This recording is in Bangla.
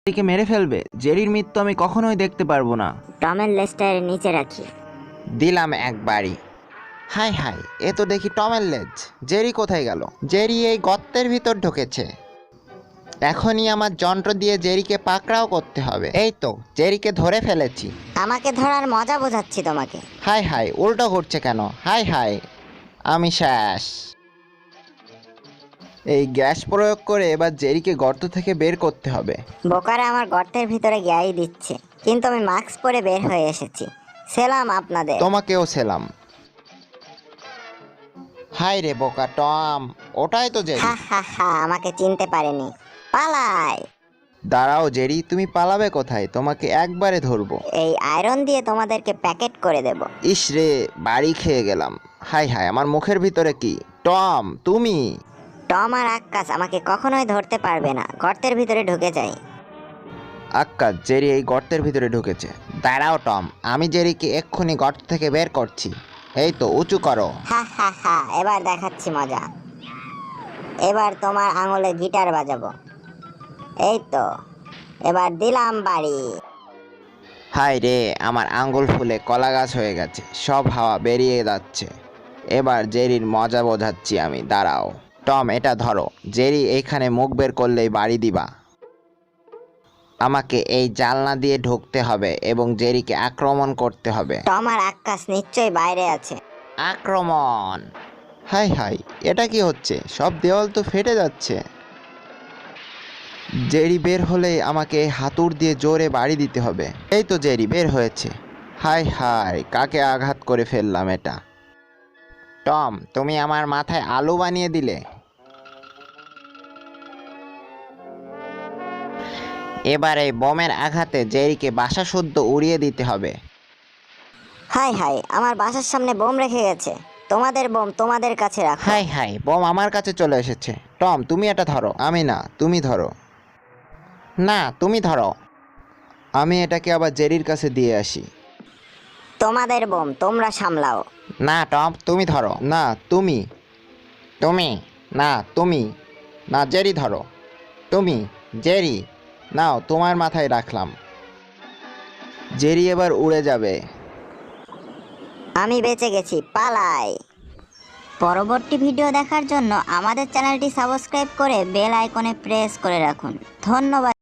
জেরিকে মেরে ফেলবে। জেরির মৃত্যু আমি কখনোই দেখতে পারবো না। টমের লেজটা এর নিচে রাখি। দিলাম একবারই। হাই হাই, এ তো দেখি টমের লেজ। জেরি কোথায় গেল? জেরি এই গর্তের ভিতর ঢুকেছে। এখনই আমার যন্ত্র দিয়ে জেরিকে পাকড়াও করতে হবে। এই তো জেরিকে ধরে ফেলেছি। আমাকে ধরার মজা বোঝাচ্ছি তোমাকে। হাই হাই, উল্টো ঘুরছে কেন? হাই হাই, আমি শেষ। এই গ্যাস প্রয়োগ করে এবার জেরিকে গর্ত থেকে বের করতে হবে। বোকারা আমার গর্তের ভিতরে গ্যাই দিচ্ছে, কিন্তু আমি মাস্ক পরে বের হয়ে এসেছি। সেলাম আপনাদের। তোমাকেও সেলাম। হাই রে বোকা টম, ওটাই তো জেরি। হা হা হা, আমাকে চিনতে পারেনি। পালাই। দাঁড়াও জেরি, তুমি পালাবে কোথায়? তোমাকে একবারে ধরবো। এই আয়রন দিয়ে তোমাদেরকে প্যাকেট করে দেব। ইস রে, বাড়ি খেয়ে গেলাম। হাই হাই, আমার মুখের ভিতরে কি? টম, তুমি? টম আর আক্কাস আমাকে কখনোই ধরতে পারবে না। গর্তের ভিতরে ঢুকে যাই। আক্কাস, জেরি এই গর্তের ভিতরে ঢুকেছে। দাঁড়াও টম, আমি জেরিকে এক্ষুনি গর্ত থেকে বের করছি। এই তো, উঁচু করো। হা হা হা, এবার দেখাচ্ছি মজা। এবার তোমার আঙুলে গিটার বাজাবো। এই তো, এবার দিলাম বাড়ি। হাই রে, আমার আঙ্গুল ফুলে কলা গাছ হয়ে গেছে, সব হাওয়া বেরিয়ে যাচ্ছে। এবার জেরির মজা বোঝাচ্ছি আমি, দাঁড়াও। টম, এটা ধরো। জেরি এইখানে মুখ বের করলেই বাড়ি দিবা। আমাকে এই জানলা দিয়ে ঢুকতে হবে এবং জেরিকে আক্রমণ করতে হবে। টম আর আক্কাস নিশ্চয়ই বাইরে আছে। আক্রমণ! হাই হাই, এটা কি হচ্ছে? সব দেওয়াল তো ফেটে যাচ্ছে। জেরি বের হলে আমাকে এই হাতুড় দিয়ে জোরে বাড়ি দিতে হবে। এই তো জেরি বের হয়েছে। হাই হাই, কাকে আঘাত করে ফেললাম এটা। টম, তুমি আমার মাথায় আলু বানিয়ে দিলে। এবার এই বোমের আঘাতে জেরিকে বাসাসুদ্ধ উড়িয়ে দিতে হবে। হাই হাই, আমার বাসার সামনে বোম রেখে গেছে। তোমাদের বোম তোমাদের কাছে রাখো। হাই হাই, বোম আমার কাছে চলে এসেছে। টম, তুমি এটা ধরো। আমি না, তুমি ধরো। না, তুমি ধরো। আমি এটাকে আবার জেরির কাছে দিয়ে আসি। তোমাদের বোম তোমরা সামলাও। না টম, তুমি ধরো। না, তুমি। তুমি। না তুমি। না, জেরি ধরো। তুমি। জেরি। নাও, তোমার মাথায় রাখলাম। জেরি এবার উড়ে যাবে। আমি বেঁচে গেছি, পালাই। পরবর্তী ভিডিও দেখার জন্য আমাদের চ্যানেলটি সাবস্ক্রাইব করে বেল আইকনে প্রেস করে রাখুন। ধন্যবাদ।